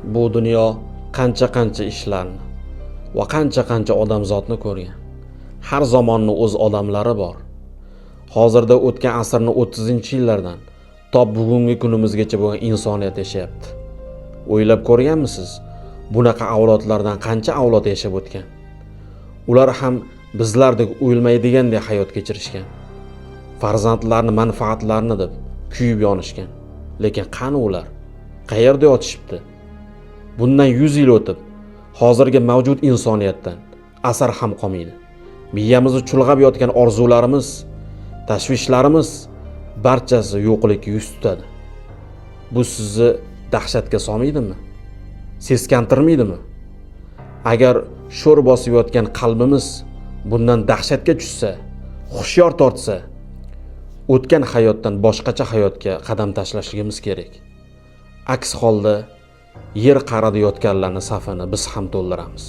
Bu dunyo qancha ishlarni va qancha odamzodni ko'rgan. Har zamonning o'z odamlari bor. Hozirda o'tgan asrning 30-yillardan top bugungi kunimizgacha bo'lgan insoniyat yashayapti. O'ylab ko'rganmisiz? Bunaqa avlodlardan qancha avlod yashab o'tgan? Ular ham bizlardek o'lmaydigandek hayot kechirishgan. Farzandlarni manfaatlarini deb kuyib yonishgan. Lekin qani ular? Qayerda yotishibdi? Bundan 100 yil o'tib, hozirgi mavjud insoniyatdan asar ham qolmaydi. Miyamizni chulg'ab yotgan orzularimiz, tashvishlarimiz barchasi yo'qlikka yuz tutadi. Bu sizni dahshatga solmaydimi? Seskantirmaydimi? Agar sho'r bosib yotgan qalbimiz bundan dahshatga tushsa, hushyor tortsa, o'tgan hayotdan boshqacha hayotga qadam tashlashimiz kerak. Aks holda yer qa'rida yotganlarning safini biz ham to'ldiramiz.